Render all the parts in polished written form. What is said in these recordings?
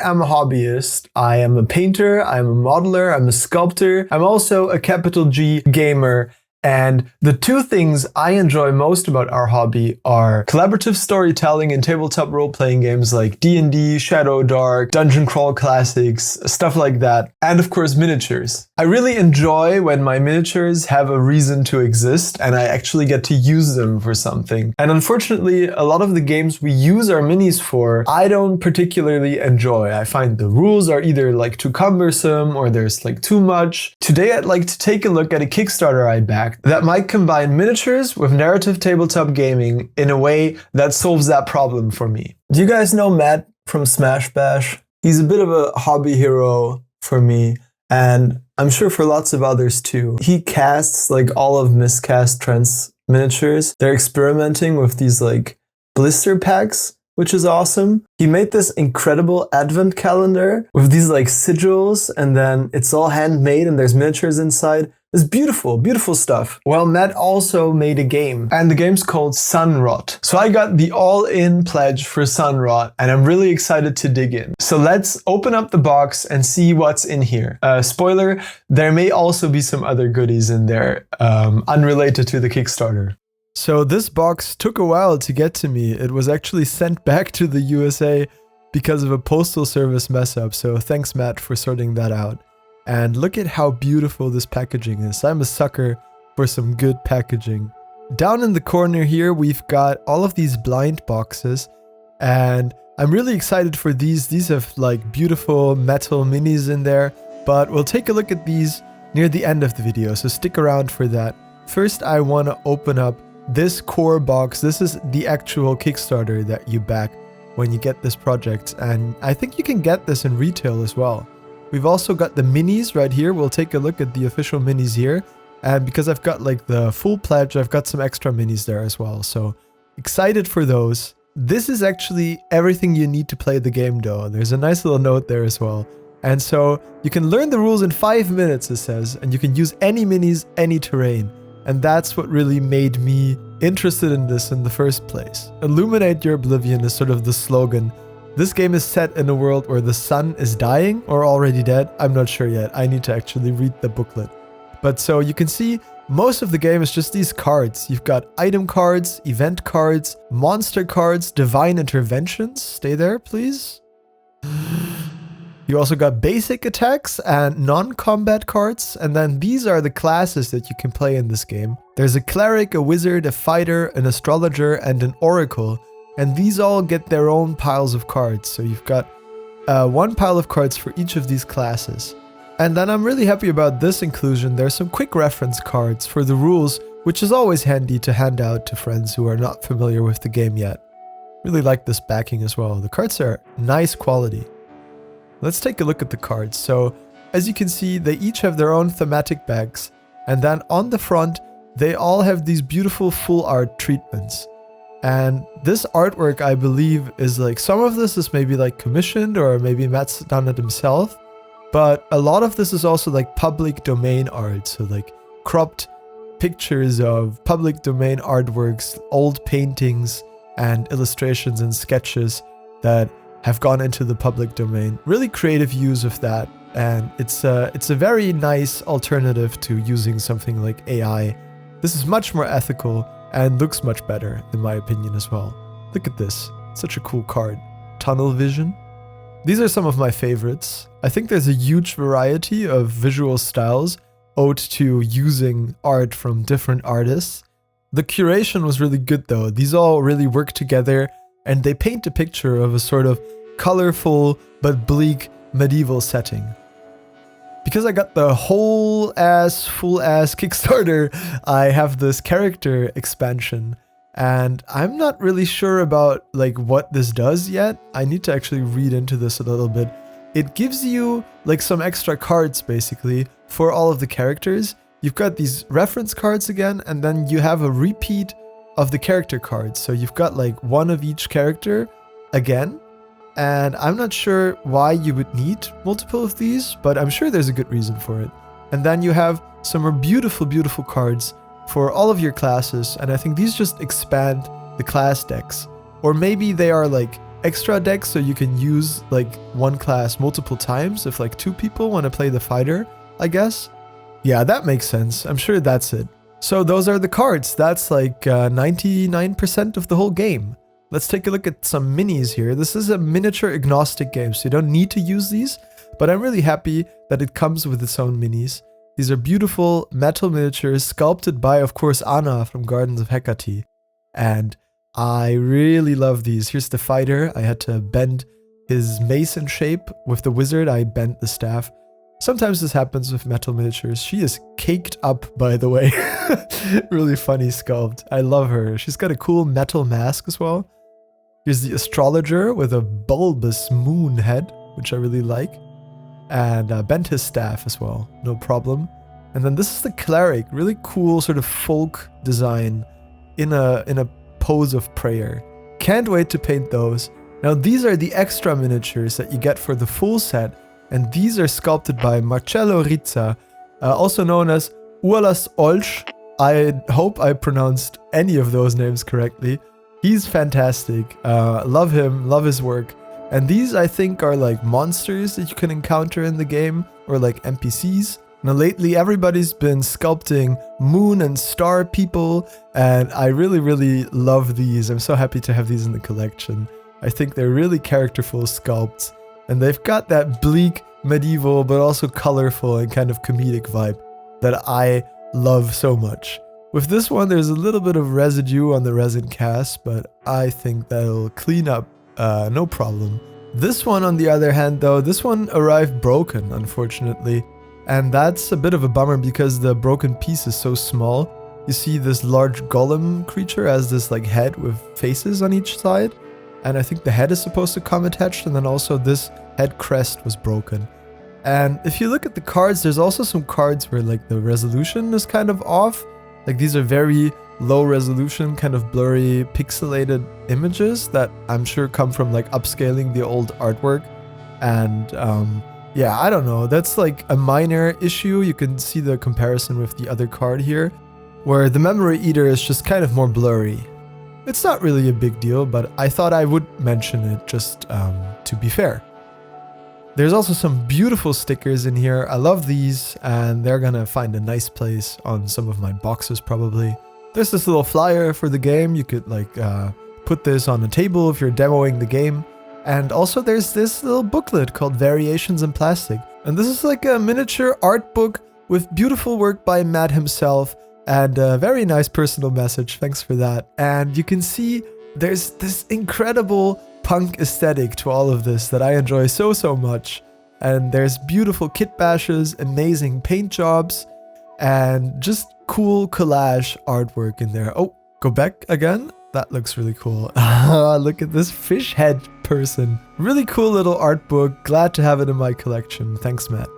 am a hobbyist. I am a painter, I'm a modeler, I'm a sculptor. I'm also a capital G gamer. And the two things I enjoy most about our hobby are collaborative storytelling and tabletop role-playing games like D&D, Shadow Dark, Dungeon Crawl Classics, stuff like that. And of course, miniatures. I really enjoy when my miniatures have a reason to exist and I actually get to use them for something. And unfortunately, a lot of the games we use our minis for, I don't particularly enjoy. I find the rules are either like too cumbersome or there's like too much. Today, I'd like to take a look at a Kickstarter I backed that might combine miniatures with narrative tabletop gaming in a way that solves that problem for me. Do you guys know Matt from Smash Bash? He's a bit of a hobby hero for me, and I'm sure for lots of others too. He casts like all of Miscast Trent's miniatures. They're experimenting with these like blister packs, which is awesome. He made this incredible advent calendar with these like sigils, and then it's all handmade and there's miniatures inside. It's beautiful, beautiful stuff. Well, Matt also made a game, and the game's called Sunrot. So I got the all-in pledge for Sunrot, and I'm really excited to dig in. So let's open up the box and see what's in here. Spoiler, there may also be some other goodies in there, unrelated to the Kickstarter. So this box took a while to get to me. It was actually sent back to the USA because of a postal service mess up. So thanks, Matt, for sorting that out. And look at how beautiful this packaging is. I'm a sucker for some good packaging. Down in the corner here, we've got all of these blind boxes. And I'm really excited for these. These have like beautiful metal minis in there. But we'll take a look at these near the end of the video, so stick around for that. First, I want to open up this core box. This is the actual Kickstarter that you back when you get this project. And I think you can get this in retail as well. We've also got the minis right here. We'll take a look at the official minis here. And because I've got like the full pledge, I've got some extra minis there as well. So excited for those. This is actually everything you need to play the game though. There's a nice little note there as well. And so you can learn the rules in 5 minutes, it says, and you can use any minis, any terrain. And that's what really made me interested in this in the first place. Illuminate your oblivion is sort of the slogan. This game is set in a world where the sun is dying or already dead. I'm not sure yet. I need to actually read the booklet. But so you can see most of the game is just these cards. You've got item cards, event cards, monster cards, divine interventions. Stay there, please. You also got basic attacks and non-combat cards. And then these are the classes that you can play in this game. There's a cleric, a wizard, a fighter, an astrologer, and an oracle. And these all get their own piles of cards. So you've got one pile of cards for each of these classes. And then I'm really happy about this inclusion. There's some quick reference cards for the rules, which is always handy to hand out to friends who are not familiar with the game yet. Really like this backing as well. The cards are nice quality. Let's take a look at the cards. So as you can see, they each have their own thematic bags. And then on the front, they all have these beautiful full art treatments. And this artwork, I believe, is like, some of this is maybe like commissioned or maybe Matt's done it himself. But a lot of this is also like public domain art. So like cropped pictures of public domain artworks, old paintings and illustrations and sketches that have gone into the public domain. Really creative use of that. And it's a very nice alternative to using something like AI. This is much more ethical and looks much better, in my opinion as well. Look at this. Such a cool card. Tunnel vision. These are some of my favorites. I think there's a huge variety of visual styles owed to using art from different artists. The curation was really good though. These all really work together and they paint a picture of a sort of colorful but bleak medieval setting. Because I got the whole ass, full ass Kickstarter, I have this character expansion and I'm not really sure about like what this does yet. I need to actually read into this a little bit. It gives you like some extra cards basically for all of the characters. You've got these reference cards again, and then you have a repeat of the character cards. So you've got like one of each character again. And I'm not sure why you would need multiple of these, but I'm sure there's a good reason for it. And then you have some more beautiful, beautiful cards for all of your classes. And I think these just expand the class decks. Or maybe they are like extra decks so you can use like one class multiple times if like 2 people want to play the fighter, I guess. Yeah, that makes sense. I'm sure that's it. So those are the cards. That's like 99% of the whole game. Let's take a look at some minis here. This is a miniature agnostic game, so you don't need to use these, but I'm really happy that it comes with its own minis. These are beautiful metal miniatures sculpted by, of course, Anna from Gardens of Hecate. And I really love these. Here's the fighter. I had to bend his mace in shape. With the wizard, I bent the staff. Sometimes this happens with metal miniatures. She is caked up, by the way. Really funny sculpt. I love her. She's got a cool metal mask as well. Here's the astrologer with a bulbous moon head, which I really like. And bent his staff as well. No problem. And then this is the cleric. Really cool sort of folk design in a pose of prayer. Can't wait to paint those. Now these are the extra miniatures that you get for the full set. And these are sculpted by Marcello Rizza, also known as Ualas Olsch. I hope I pronounced any of those names correctly. He's fantastic. Love him, love his work. And these, I think, are like monsters that you can encounter in the game, or like NPCs. Now lately, everybody's been sculpting moon and star people, and I really, really love these. I'm so happy to have these in the collection. I think they're really characterful sculpts. And they've got that bleak, medieval, but also colorful and kind of comedic vibe that I love so much. With this one, there's a little bit of residue on the resin cast, but I think that'll clean up, no problem. This one, on the other hand, though, this one arrived broken, unfortunately. And that's a bit of a bummer because the broken piece is so small. You see this large golem creature has this like head with faces on each side. And I think the head is supposed to come attached, and then also this head crest was broken. And if you look at the cards, there's also some cards where like the resolution is kind of off. Like these are very low resolution, kind of blurry, pixelated images that I'm sure come from like upscaling the old artwork. And yeah, I don't know. That's like a minor issue. You can see the comparison with the other card here, where the memory eater is just kind of more blurry. It's not really a big deal, but I thought I would mention it just to be fair. There's also some beautiful stickers in here. I love these, and they're gonna find a nice place on some of my boxes probably. There's this little flyer for the game. You could like put this on a table if you're demoing the game. And also there's this little booklet called Variations in Plastic. And this is like a miniature art book with beautiful work by Matt himself. And a very nice personal message, thanks for that. And you can see there's this incredible punk aesthetic to all of this that I enjoy so much. And there's beautiful kit bashes, amazing paint jobs, and just cool collage artwork in there. Oh, go back again? That looks really cool. Look at this fish head person. Really cool little art book. Glad to have it in my collection. Thanks, Matt.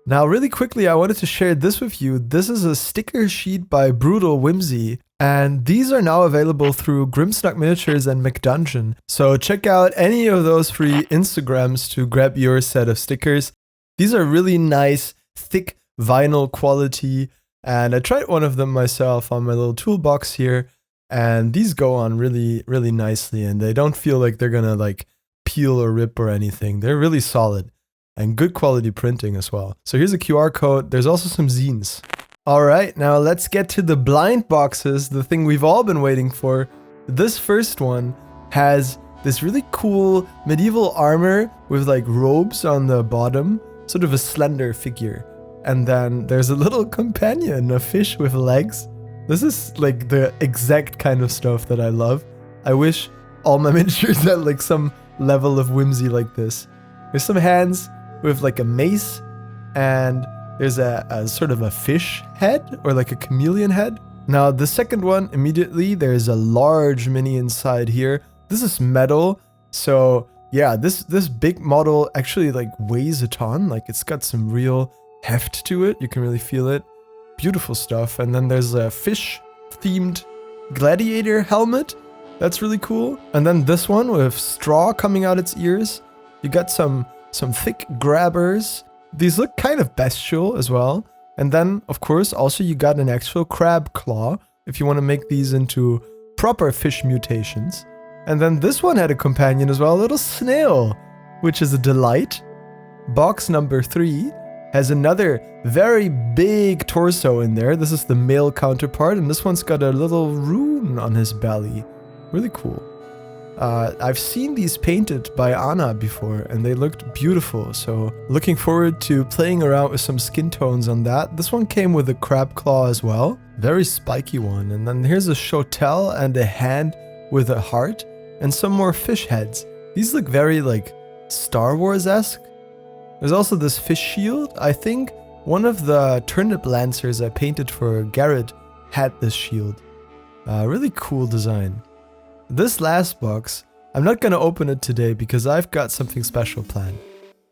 Now, really quickly, I wanted to share this with you. This is a sticker sheet by Brutal Whimsy, and these are now available through Grimsnock Miniatures and McDungeon. So check out any of those free Instagrams to grab your set of stickers. These are really nice, thick vinyl quality, and I tried one of them myself on my little toolbox here, and these go on really, really nicely, and they don't feel like they're gonna like peel or rip or anything. They're really solid. And good quality printing as well. So here's a QR code. There's also some zines. All right, now let's get to the blind boxes, the thing we've all been waiting for. This first one has this really cool medieval armor with like robes on the bottom, sort of a slender figure. And then there's a little companion, a fish with legs. This is like the exact kind of stuff that I love. I wish all my miniatures had like some level of whimsy like this. There's some hands with like a mace, and there's a sort of a fish head or like a chameleon head. Now the second one, immediately there's a large mini inside here. This is metal, so yeah, this big model actually like weighs a ton. Like it's got some real heft to it. You can really feel it. Beautiful stuff. And then there's a fish themed gladiator helmet. That's really cool. And then this one with straw coming out its ears. You got some thick grabbers. These look kind of bestial as well. And then, of course, also you got an actual crab claw if you want to make these into proper fish mutations. And then this one had a companion as well, a little snail, which is a delight. Box number 3 has another very big torso in there. This is the male counterpart, and this one's got a little rune on his belly. Really cool. I've seen these painted by Anna before, and they looked beautiful, so looking forward to playing around with some skin tones on that. This one came with a crab claw as well. Very spiky one. And then here's a shotel and a hand with a heart, and some more fish heads. These look very, like, Star Wars-esque. There's also this fish shield. I think one of the turnip lancers I painted for Garrett had this shield. Really cool design. This last box, I'm not gonna open it today because I've got something special planned.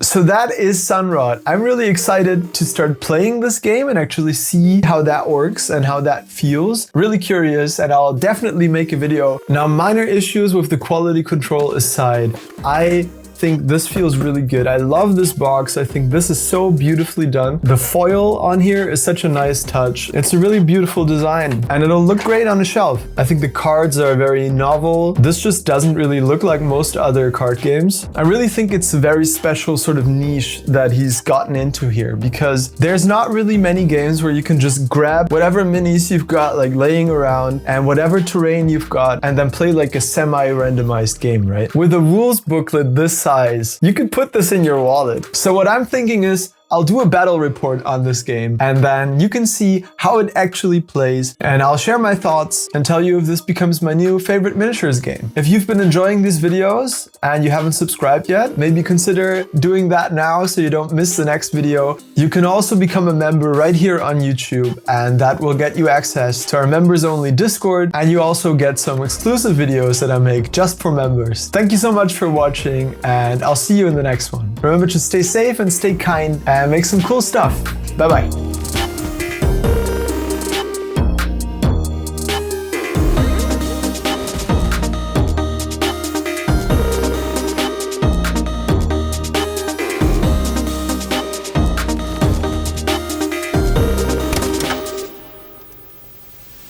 So that is Sunrot. I'm really excited to start playing this game and actually see how that works and how that feels. Really curious, and I'll definitely make a video. Now, minor issues with the quality control aside, I think this feels really good. I love this box. I think this is so beautifully done. The foil on here is such a nice touch. It's a really beautiful design, and it'll look great on a shelf. I think the cards are very novel. This just doesn't really look like most other card games. I really think it's a very special sort of niche that he's gotten into here, because there's not really many games where you can just grab whatever minis you've got like laying around and whatever terrain you've got and then play like a semi-randomized game, right? With a rules booklet this size, you could put this in your wallet. So what I'm thinking is, I'll do a battle report on this game, and then you can see how it actually plays, and I'll share my thoughts and tell you if this becomes my new favorite miniatures game. If you've been enjoying these videos and you haven't subscribed yet, maybe consider doing that now so you don't miss the next video. You can also become a member right here on YouTube, and that will get you access to our members only Discord, and you also get some exclusive videos that I make just for members. Thank you so much for watching, and I'll see you in the next one. Remember to stay safe and stay kind and make some cool stuff. Bye bye.